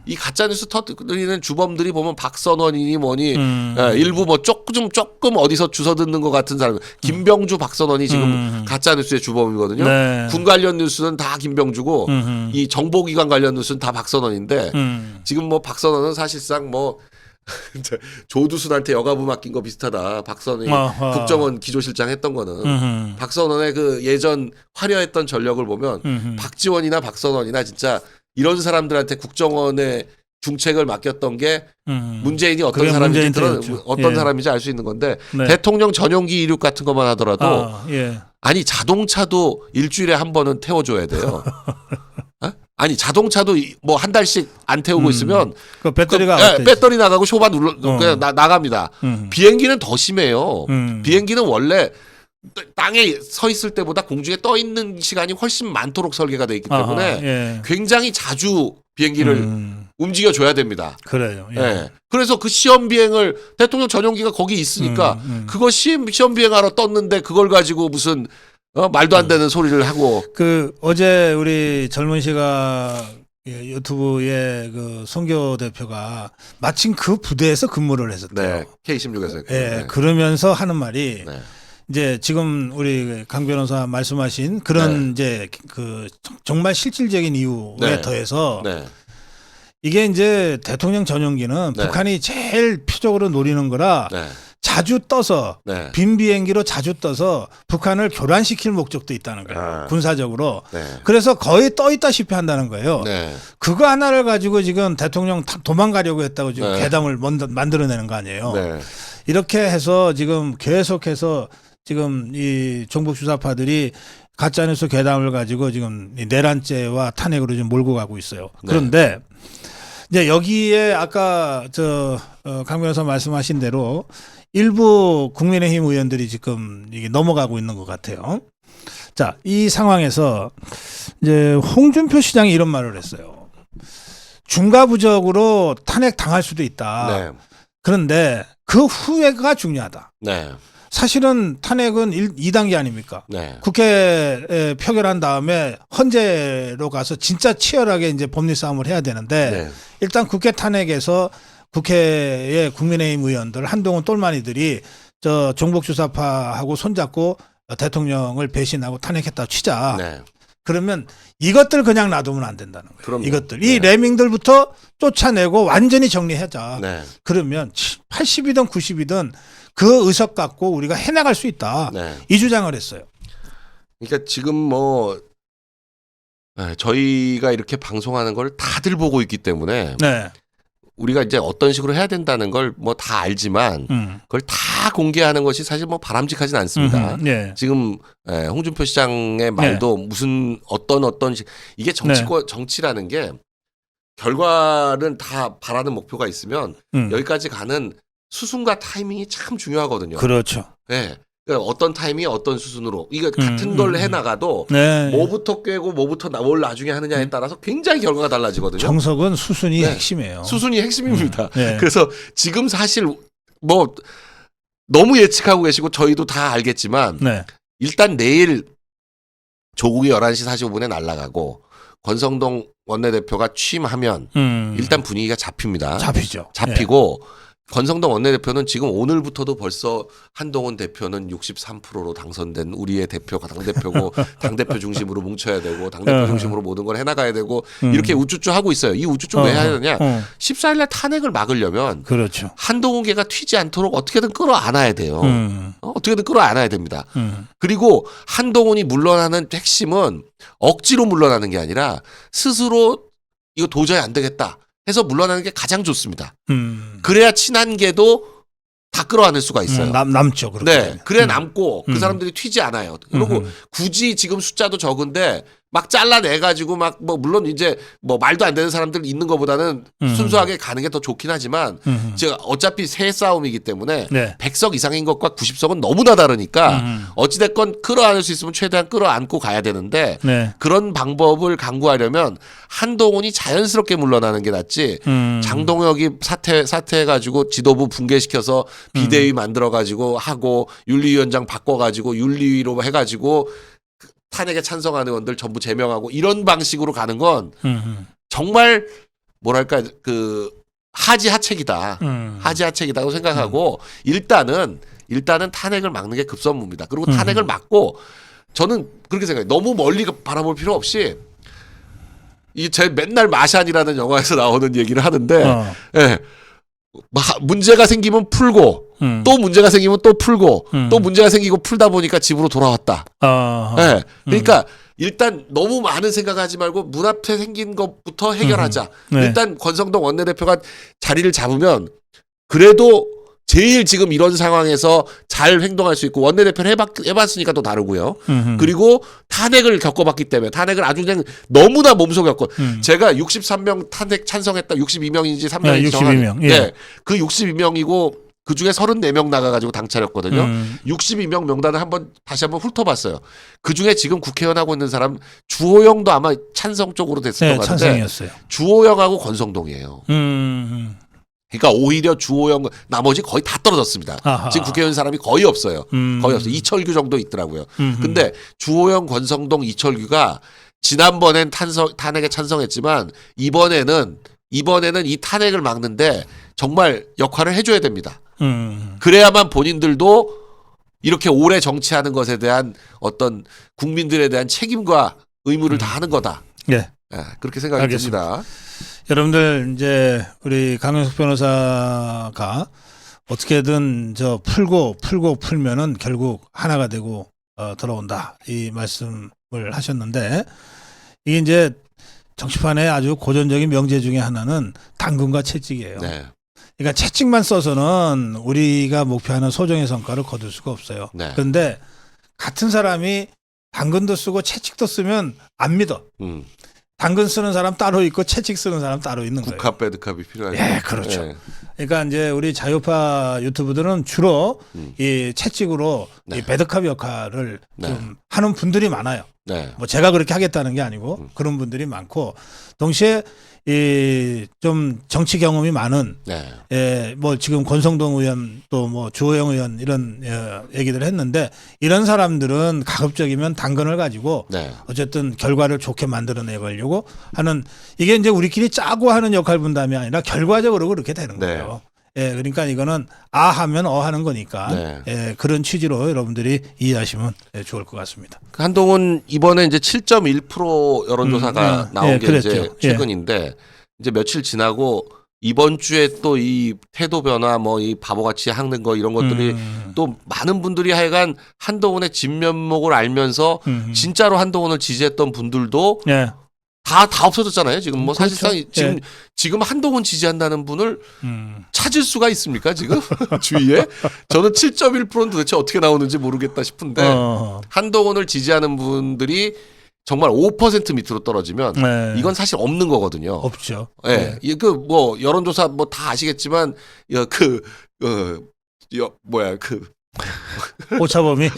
Speaker 2: 이 가짜 뉴스 터뜨리는 주범들이 보면 박선원이니 뭐니 일부 뭐 조금 어디서 주워 듣는 것 같은 사람 김병주 박선원이 지금 가짜 뉴스의 주범이거든요.
Speaker 1: 네.
Speaker 2: 군 관련 뉴스는 다 김병주고 이 정보기관 관련 뉴스는 다 박선원인데 지금 뭐 박선원은 사실상 뭐 조두순한테 여가부 맡긴 거 비슷하다. 박선원이 국정원 기조실장 했던 거는 박선원의 그 예전 화려했던 전력을 보면 박지원이나 박선원이나 진짜 이런 사람들한테 국정원의 중책을 맡겼던 게 문재인이 어떤 사람인지 어떤 사람인지 알 수 있는 건데
Speaker 1: 네.
Speaker 2: 대통령 전용기 이륙 같은 것만 하더라도
Speaker 1: 예.
Speaker 2: 아니 자동차도 일주일에 한 번은 태워줘야 돼요. 아니 자동차도 뭐 한 달씩 안 태우고 있으면
Speaker 1: 그 배터리가
Speaker 2: 배터리 나가고 쇼바 그냥 나갑니다. 비행기는 더 심해요. 비행기는 원래 땅에 서 있을 때보다 공중에 떠 있는 시간이 훨씬 많도록 설계가 돼 있기 때문에
Speaker 1: 예.
Speaker 2: 굉장히 자주 비행기를 움직여줘야 됩니다.
Speaker 1: 그래요. 예.
Speaker 2: 예. 그래서 그 시험 비행을 대통령 전용기가 거기 있으니까 그거 시험 비행하러 떴는데 그걸 가지고 무슨 말도 안 되는 소리를 하고
Speaker 1: 그 어제 우리 젊은 시각 유튜브에 그 송교 대표가 마침 그 부대에서 근무를 했었대요.
Speaker 2: 네. K16에서.
Speaker 1: 예.
Speaker 2: 네.
Speaker 1: 그러면서 하는 말이
Speaker 2: 네.
Speaker 1: 이제 지금 우리 강 변호사 말씀하신 그런 이제 그 정말 실질적인 이유에
Speaker 2: 네.
Speaker 1: 더해서
Speaker 2: 네.
Speaker 1: 이게 이제 대통령 전용기는
Speaker 2: 네.
Speaker 1: 북한이 제일 표적으로 노리는 거라
Speaker 2: 네.
Speaker 1: 자주 떠서
Speaker 2: 네.
Speaker 1: 빈 비행기로 자주 떠서 북한을 교란시킬 목적도 있다는 거예요. 군사적으로.
Speaker 2: 네.
Speaker 1: 그래서 거의 떠 있다시피 한다는 거예요.
Speaker 2: 네.
Speaker 1: 그거 하나를 가지고 지금 대통령 도망가려고 했다고 지금
Speaker 2: 네.
Speaker 1: 괴담을 만들어내는 거 아니에요.
Speaker 2: 네.
Speaker 1: 이렇게 해서 지금 계속해서 지금 이 종북 주사파들이 가짜뉴스 괴담을 가지고 지금 이 내란죄와 탄핵으로 지금 몰고 가고 있어요. 그런데 이제 여기에 아까 강 변호사 말씀하신 대로 일부 국민의힘 의원들이 지금 이게 넘어가고 있는 것 같아요. 자, 이 상황에서 이제 홍준표 시장이 이런 말을 했어요. 중과부적으로 탄핵 당할 수도 있다.
Speaker 2: 네.
Speaker 1: 그런데 그 후회가 중요하다.
Speaker 2: 네.
Speaker 1: 사실은 탄핵은 2단계 아닙니까?
Speaker 2: 네.
Speaker 1: 국회에 표결한 다음에 헌재로 가서 진짜 치열하게 이제 법리 싸움을 해야 되는데
Speaker 2: 네.
Speaker 1: 일단 국회 탄핵에서 국회의 국민의힘 의원들 한동훈 똘마니들이 저 종북주사파하고 손잡고 대통령을 배신하고 탄핵했다 치자.
Speaker 2: 네.
Speaker 1: 그러면 이것들 그냥 놔두면 안 된다는 거예요.
Speaker 2: 그럼요.
Speaker 1: 이것들.
Speaker 2: 네.
Speaker 1: 이 레밍들부터 쫓아내고 완전히 정리하자.
Speaker 2: 네.
Speaker 1: 그러면 80이든 90이든 그 의석 갖고 우리가 해나갈 수 있다.
Speaker 2: 네.
Speaker 1: 이 주장을 했어요.
Speaker 2: 그러니까 지금 뭐 저희가 이렇게 방송하는 걸 다들 보고 있기 때문에
Speaker 1: 네.
Speaker 2: 우리가 이제 어떤 식으로 해야 된다는 걸 뭐 다 알지만 그걸 다 공개하는 것이 사실 뭐 바람직하진 않습니다.
Speaker 1: 네.
Speaker 2: 지금 홍준표 시장의 말도 무슨 어떤 이게 정치라는 게 결과는 다 바라는 목표가 있으면 여기까지 가는 수순과 타이밍이 참 중요하거든요.
Speaker 1: 그렇죠.
Speaker 2: 네. 그러니까 어떤 타이밍에 어떤 수순으로 이거 같은 걸 해나가도
Speaker 1: 네.
Speaker 2: 뭐부터 꿰고 뭐부터 뭘 나중에 하느냐에 따라서 굉장히 결과가 달라지거든요.
Speaker 1: 정석은 수순이
Speaker 2: 네.
Speaker 1: 핵심이에요.
Speaker 2: 수순이 핵심입니다.
Speaker 1: 네.
Speaker 2: 그래서 지금 사실 뭐 너무 예측하고 계시고 저희도 다 알겠지만
Speaker 1: 네.
Speaker 2: 일단 내일 조국이 11시 45분에 날아가고 권성동 원내대표가 취임하면 일단 분위기가 잡힙니다. 잡히고 권성동 원내대표는 지금 오늘부터도 벌써 한동훈 대표는 63%로 당선된 우리의 대표가 당대표고 당대표 중심으로 뭉쳐야 되고 당대표 중심으로 모든 걸 해나가야 되고 이렇게 우쭈쭈 하고 있어요. 이 우쭈쭈 왜 해야 되냐. 14일 날 탄핵을 막으려면
Speaker 1: 그렇죠.
Speaker 2: 한동훈계가 튀지 않도록 어떻게든 끌어안아야 돼요. 어떻게든 끌어안아야 됩니다. 그리고 한동훈이 물러나는 핵심은 억지로 물러나는 게 아니라 스스로 이거 도저히 안 되겠다 해서 물러나는 게 가장 좋습니다. 그래야 친한계도 다 끌어안을 수가 있어요.
Speaker 1: 남죠. 그렇게.
Speaker 2: 네, 그래야 남고 그 사람들이 튀지 않아요. 그리고 굳이 지금 숫자도 적은데 막 잘라내가지고 막 뭐 물론 이제 뭐 말도 안 되는 사람들 있는 것보다는 순수하게 가는 게 더 좋긴 하지만 제가 어차피 새 싸움이기 때문에
Speaker 1: 네.
Speaker 2: 100석 이상인 것과 90석은 너무나 다르니까 어찌됐건 끌어안을 수 있으면 최대한 끌어안고 가야 되는데
Speaker 1: 네.
Speaker 2: 그런 방법을 강구하려면 한동훈이 자연스럽게 물러나는 게 낫지 장동혁이 사퇴해가지고 지도부 붕괴시켜서 비대위 만들어가지고 하고 윤리위원장 바꿔가지고 윤리위로 해가지고 탄핵에 찬성하는 의원들 전부 제명하고 이런 방식으로 가는 건 정말 뭐랄까 그 하지하책이다. 하지하책이다고 생각하고 일단은 탄핵을 막는 게 급선무입니다. 그리고 탄핵을 막고 저는 그렇게 생각해요. 너무 멀리 바라볼 필요 없이 제 맨날 마샨이라는 영화에서 나오는 얘기를 하는데 예. 문제가 생기면 풀고 또 문제가 생기면 또 풀고 또 문제가 생기고 풀다 보니까 집으로 돌아왔다. 네. 그러니까 일단 너무 많은 생각하지 말고 문 앞에 생긴 것부터 해결하자.
Speaker 1: 네.
Speaker 2: 일단 권성동 원내대표가 자리를 잡으면 그래도 제일 지금 이런 상황에서 잘 행동할 수 있고 원내대표를 해봤으니까 또 다르고요. 그리고 탄핵을 겪어봤기 때문에 탄핵을 아주 그냥 너무나 몸소 겪고 제가 63명 탄핵 찬성했다. 62명인지 3명인지
Speaker 1: 62명. 예.
Speaker 2: 네. 그 62명이고 그중에 34명 나가가지고 당 차렸거든요. 62명 명단을 다시 한번 훑어봤어요. 그중에 지금 국회의원 하고 있는 사람 주호영도 아마 찬성 쪽으로 됐을 것 같은데
Speaker 1: 찬성이었어요.
Speaker 2: 주호영하고 권성동이에요. 그러니까 오히려 주호영 나머지 거의 다 떨어졌습니다.
Speaker 1: 아하.
Speaker 2: 지금 국회의원 사람이 거의 없어요. 거의 없어요. 이철규 정도 있더라고요. 근데 주호영, 권성동, 이철규가 지난번엔 탄핵에 찬성했지만 이번에는 이 탄핵을 막는데 정말 역할을 해줘야 됩니다. 그래야만 본인들도 이렇게 오래 정치하는 것에 대한 어떤 국민들에 대한 책임과 의무를 다하는 거다.
Speaker 1: 네.
Speaker 2: 그렇게 생각이 듭니다.
Speaker 1: 여러분들 이제 우리 강영석 변호사가 어떻게든 풀면은 결국 하나가 되고 돌아온다 이 말씀을 하셨는데 이게 이제 정치판의 아주 고전적인 명제 중에 하나는 당근과 채찍이에요.
Speaker 2: 네.
Speaker 1: 그러니까 채찍만 써서는 우리가 목표하는 소정의 성과를 거둘 수가 없어요.
Speaker 2: 네.
Speaker 1: 그런데 같은 사람이 당근도 쓰고 채찍도 쓰면 안 믿어. 당근 쓰는 사람 따로 있고 채찍 쓰는 사람 따로 있는 거예요.
Speaker 2: 국합 배드캅이 필요하죠.
Speaker 1: 예, 그렇죠. 그러니까 이제 우리 자유파 유튜브들은 주로 이 채찍으로 이 배드캅 역할을 좀 하는 분들이 많아요.
Speaker 2: 네.
Speaker 1: 뭐 제가 그렇게 하겠다는 게 아니고 그런 분들이 많고 동시에 이 좀 정치 경험이 많은
Speaker 2: 네.
Speaker 1: 뭐 지금 권성동 의원 또 뭐 주호영 의원 이런 얘기들 했는데 이런 사람들은 가급적이면 당근을 가지고
Speaker 2: 네.
Speaker 1: 어쨌든 결과를 좋게 만들어내려고 하는 이게 이제 우리끼리 짜고 하는 역할 분담이 아니라 결과적으로 그렇게 되는 거예요. 예, 그러니까 이거는 아 하면 어 하는 거니까
Speaker 2: 네.
Speaker 1: 예, 그런 취지로 여러분들이 이해하시면 좋을 것 같습니다.
Speaker 2: 한동훈 이번에 이제 7.1% 여론조사가 나온 게
Speaker 1: 그랬죠.
Speaker 2: 이제 최근인데 이제 며칠 지나고 이번 주에 또 이 태도 변화 뭐 이 바보같이 하는 거 이런 것들이 또 많은 분들이 하여간 한동훈의 진면목을 알면서 진짜로 한동훈을 지지했던 분들도
Speaker 1: 예.
Speaker 2: 다 없어졌잖아요. 지금 뭐
Speaker 1: 그렇죠.
Speaker 2: 사실상 지금 한동훈 지지한다는 분을 찾을 수가 있습니까 지금 주위에? 저는 7.1%는 도대체 어떻게 나오는지 모르겠다 싶은데 한동훈을 지지하는 분들이 정말 5% 밑으로 떨어지면
Speaker 1: 네.
Speaker 2: 이건 사실 없는 거거든요.
Speaker 1: 없죠.
Speaker 2: 예, 네. 그 뭐 여론조사 뭐 다 아시겠지만 오차범위가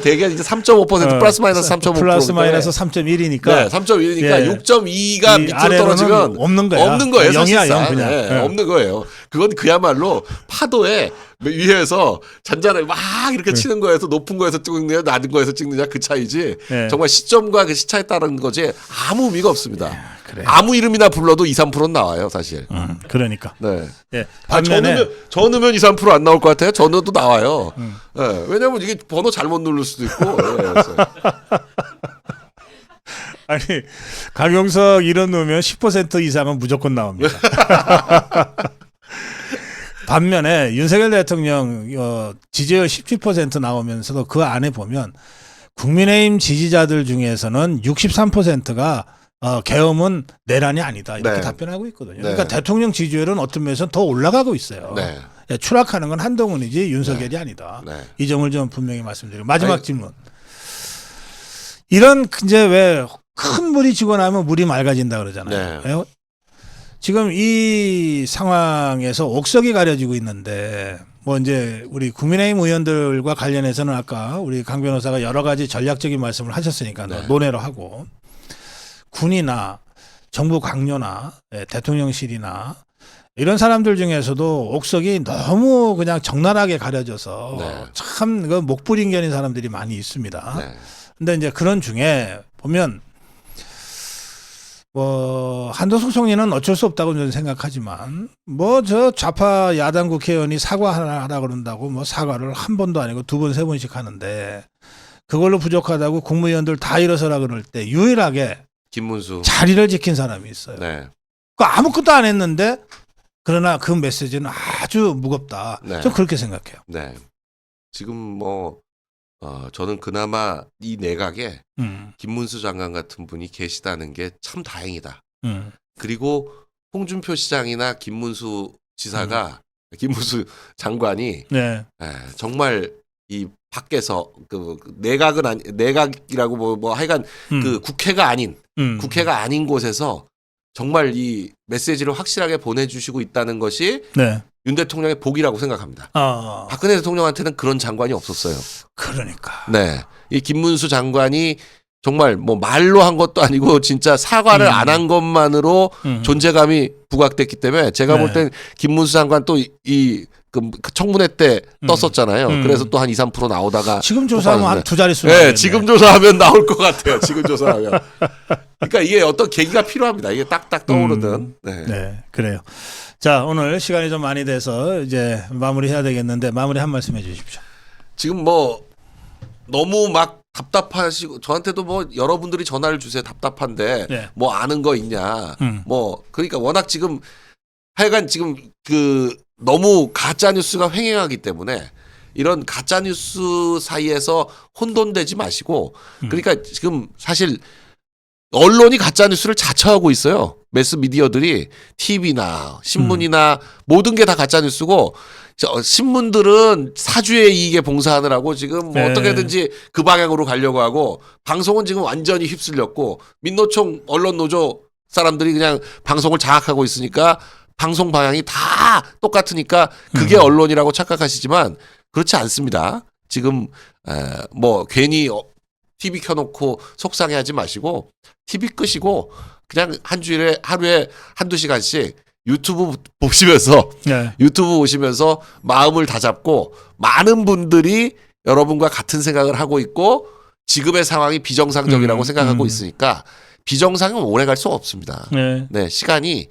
Speaker 2: 대개 이제 3.5% 플러스 마이너스 3.5%
Speaker 1: 플러스 마이너스 3.1이니까
Speaker 2: 네, 3.1이니까
Speaker 1: 예.
Speaker 2: 6.2가 밑으로 떨어지면
Speaker 1: 없는 거야.
Speaker 2: 없는 거예요.
Speaker 1: 0이야,
Speaker 2: 사실상.
Speaker 1: 0 그냥.
Speaker 2: 네,
Speaker 1: 예.
Speaker 2: 없는 거예요. 그건 그야말로 파도에 위에서 잔잔하게 막 이렇게 치는 거에서 높은 거에서 찍느냐 낮은 거에서 찍느냐 그 차이지.
Speaker 1: 예.
Speaker 2: 정말 시점과 그 시차에 따른 거지 아무 의미가 없습니다.
Speaker 1: 그래.
Speaker 2: 아무 이름이나 불러도 2, 3%는 나와요, 사실.
Speaker 1: 그러니까.
Speaker 2: 네.
Speaker 1: 예.
Speaker 2: 저 넣으면 2, 3% 안 나올 것 같아요. 저 넣어도 나와요. 네. 왜냐면 이게 번호 잘못 누를 수도 있고. 네,
Speaker 1: 아니 강용석 이런 넣으면 10% 이상은 무조건 나옵니다. 반면에 윤석열 대통령 지지율 17% 나오면서도 그 안에 보면 국민의힘 지지자들 중에서는 63%가 계엄은 내란이 아니다 이렇게
Speaker 2: 네.
Speaker 1: 답변하고 있거든요.
Speaker 2: 네.
Speaker 1: 그러니까 대통령 지지율은 어떤 면에서 더 올라가고 있어요.
Speaker 2: 네.
Speaker 1: 예, 추락하는 건 한동훈이지 윤석열이 아니다.
Speaker 2: 네.
Speaker 1: 이 점을 좀 분명히 말씀드리고 마지막 질문. 이런 이제 왜 큰 물이 지고 나면 물이 맑아진다 그러잖아요.
Speaker 2: 네.
Speaker 1: 지금 이 상황에서 옥석이 가려지고 있는데 뭐 이제 우리 국민의힘 의원들과 관련해서는 아까 우리 강 변호사가 여러 가지 전략적인 말씀을 하셨으니까
Speaker 2: 네.
Speaker 1: 논의로 하고 군이나 정부 강요나 대통령실이나 이런 사람들 중에서도 옥석이 너무 그냥 적나라하게 가려져서
Speaker 2: 네.
Speaker 1: 참 그 목불인견인 사람들이 많이 있습니다.
Speaker 2: 네.
Speaker 1: 근데 이제 그런 중에 보면 뭐 한도숙 총리는 어쩔 수 없다고 저는 생각하지만 뭐 저 좌파 야당 국회의원이 사과하라 그런다고 뭐 사과를 한 번도 아니고 두 번, 세 번씩 하는데 그걸로 부족하다고 국무위원들 다 일어서라 그럴 때 유일하게
Speaker 2: 김문수
Speaker 1: 자리를 지킨 사람이 있어요.
Speaker 2: 네.
Speaker 1: 그 아무것도 안 했는데 그러나 그 메시지는 아주 무겁다.
Speaker 2: 네.
Speaker 1: 좀 그렇게 생각해요.
Speaker 2: 네. 지금 뭐 저는 그나마 이 내각에 김문수 장관 같은 분이 계시다는 게 참 다행이다. 그리고 홍준표 시장이나 김문수 지사가 김문수 장관이
Speaker 1: 네.
Speaker 2: 정말 이 밖에서 그 내각은 아니 내각이라고 뭐 하여간 그 국회가 아닌 곳에서 정말 이 메시지를 확실하게 보내주시고 있다는 것이
Speaker 1: 네.
Speaker 2: 윤 대통령의 복이라고 생각합니다. 박근혜 대통령한테는 그런 장관이 없었어요.
Speaker 1: 그러니까.
Speaker 2: 네. 이 김문수 장관이 정말 뭐 말로 한 것도 아니고 진짜 사과를 안 한 것만으로 존재감이 부각됐기 때문에 제가 볼 땐 김문수 장관 또 그 청문회 때 떴었잖아요. 그래서 또 한 2, 3% 나오다가
Speaker 1: 지금 조사하면 한 두 자릿수
Speaker 2: 네,
Speaker 1: 나오겠네.
Speaker 2: 지금 조사하면 나올 것 같아요. 지금 조사하면. 그러니까 이게 어떤 계기가 필요합니다. 이게 딱딱 떠오르는. 네.
Speaker 1: 네, 그래요. 자, 오늘 시간이 좀 많이 돼서 이제 마무리해야 되겠는데 마무리 한 말씀 해주십시오.
Speaker 2: 지금 뭐 너무 막 답답하시고 저한테도 뭐 여러분들이 전화를 주세요. 답답한데
Speaker 1: 네.
Speaker 2: 뭐 아는 거 있냐. 뭐 그러니까 워낙 지금 하여간 지금 그 너무 가짜 뉴스가 횡행하기 때문에 이런 가짜 뉴스 사이에서 혼돈되지 마시고 그러니까 지금 사실 언론이 가짜 뉴스를 자처하고 있어요. 매스 미디어들이 TV나 신문이나 모든 게 다 가짜 뉴스고 신문들은 사주의 이익에 봉사하느라고 지금 뭐 어떻게든지 그 방향으로 가려고 하고 방송은 지금 완전히 휩쓸렸고 민노총 언론노조 사람들이 그냥 방송을 장악하고 있으니까 방송 방향이 다 똑같으니까 그게 언론이라고 착각하시지만 그렇지 않습니다. 지금 뭐 괜히 TV 켜놓고 속상해하지 마시고 TV 끄시고 그냥 한 주일에 하루에 한두 시간씩 유튜브 보시면서
Speaker 1: 네.
Speaker 2: 유튜브 보시면서 마음을 다잡고 많은 분들이 여러분과 같은 생각을 하고 있고 지금의 상황이 비정상적이라고 생각하고 있으니까 비정상은 오래 갈 수 없습니다.
Speaker 1: 네.
Speaker 2: 네, 시간이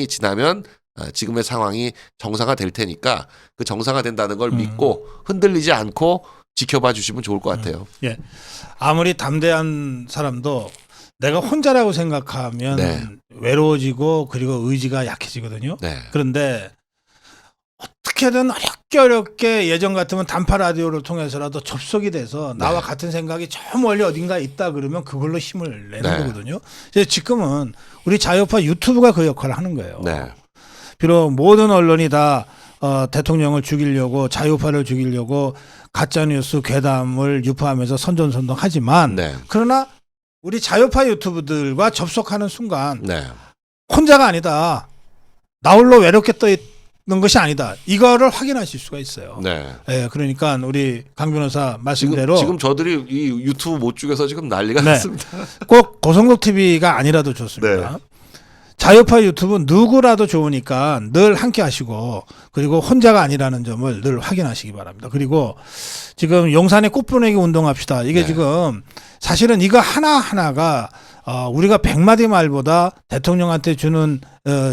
Speaker 2: 지나면 지금의 상황이 정상화될 테니까 그 정상화된다는 걸 믿고 흔들리지 않고 지켜봐 주시면 좋을 것 같아요.
Speaker 1: 예. 아무리 담대한 사람도 내가 혼자라고 생각하면
Speaker 2: 네.
Speaker 1: 외로워지고 그리고 의지가 약해지거든요.
Speaker 2: 네.
Speaker 1: 그런데 어떻게든 어렵게 예전 같으면 단파 라디오를 통해서라도 접속이 돼서 나와
Speaker 2: 네.
Speaker 1: 같은 생각이 저 멀리 어딘가 있다 그러면 그걸로 힘을 내는
Speaker 2: 네.
Speaker 1: 거거든요. 이제 지금은 우리 자유파 유튜브가 그 역할을 하는 거예요.
Speaker 2: 네.
Speaker 1: 비록 모든 언론이 다 대통령을 죽이려고 자유파를 죽이려고 가짜뉴스 괴담을 유포하면서 선전선동하지만
Speaker 2: 네.
Speaker 1: 그러나 우리 자유파 유튜브들과 접속하는 순간
Speaker 2: 네.
Speaker 1: 혼자가 아니다. 나 홀로 외롭게 떠 있는 것이 아니다. 이거를 확인하실 수가 있어요.
Speaker 2: 네.
Speaker 1: 예, 그러니까 우리 강 변호사 말씀대로
Speaker 2: 지금 저들이 이 유튜브 못 죽여서 지금 난리가
Speaker 1: 네.
Speaker 2: 났습니다.
Speaker 1: 꼭 고성국 TV가 아니라도 좋습니다.
Speaker 2: 네.
Speaker 1: 자유파 유튜브 누구라도 좋으니까 늘 함께 하시고 그리고 혼자가 아니라는 점을 늘 확인하시기 바랍니다. 그리고 지금 용산의 꽃보내기 운동합시다. 이게
Speaker 2: 네.
Speaker 1: 지금 사실은 이거 하나하나가 우리가 100마디 말보다 대통령한테 주는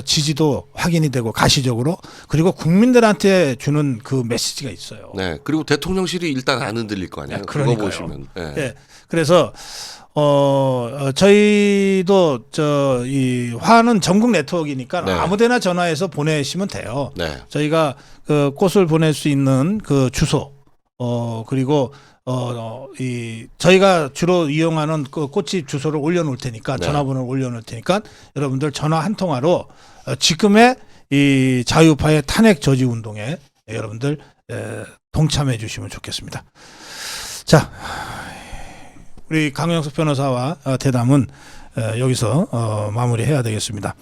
Speaker 1: 지지도 확인이 되고 가시적으로 그리고 국민들한테 주는 그 메시지가 있어요.
Speaker 2: 네. 그리고 대통령실이 일단 안 흔들릴 거 아니에요.
Speaker 1: 네,
Speaker 2: 그거
Speaker 1: 그러니까요.
Speaker 2: 보시면. 네.
Speaker 1: 예. 그래서 저희도 이 화는 전국 네트워크이니까
Speaker 2: 네.
Speaker 1: 아무데나 전화해서 보내시면 돼요.
Speaker 2: 네.
Speaker 1: 저희가 그 꽃을 보낼 수 있는 그 주소 그리고 저희가 주로 이용하는 그 꽃집 주소를 올려놓을 테니까
Speaker 2: 네.
Speaker 1: 전화번호를 올려놓을 테니까 여러분들 전화 한 통화로 지금의 이 자유파의 탄핵 저지 운동에 여러분들 동참해 주시면 좋겠습니다. 자. 우리 강영석 변호사와 대담은 여기서 마무리해야 되겠습니다.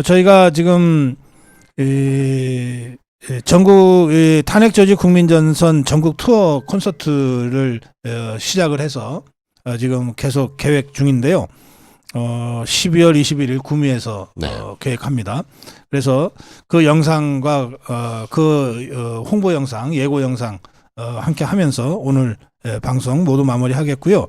Speaker 1: 저희가 지금 전국 탄핵 저지 국민전선 전국 투어 콘서트를 시작을 해서 지금 계속 계획 중인데요. 12월 21일 구미에서
Speaker 2: 네.
Speaker 1: 계획합니다. 그래서 그 영상과 그 홍보 영상, 예고 영상 함께 하면서 오늘 방송 모두 마무리하겠고요.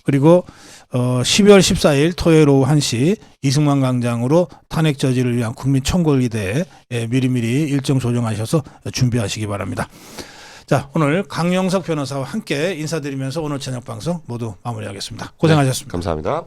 Speaker 1: 그리고 12월 14일 토요일 오후 1시 이승만 광장으로 탄핵 저지를 위한 국민 총궐기대에 미리미리 일정 조정하셔서 준비하시기 바랍니다. 자, 오늘 강영석 변호사와 함께 인사드리면서 오늘 저녁 방송 모두 마무리하겠습니다. 고생하셨습니다.
Speaker 2: 감사합니다.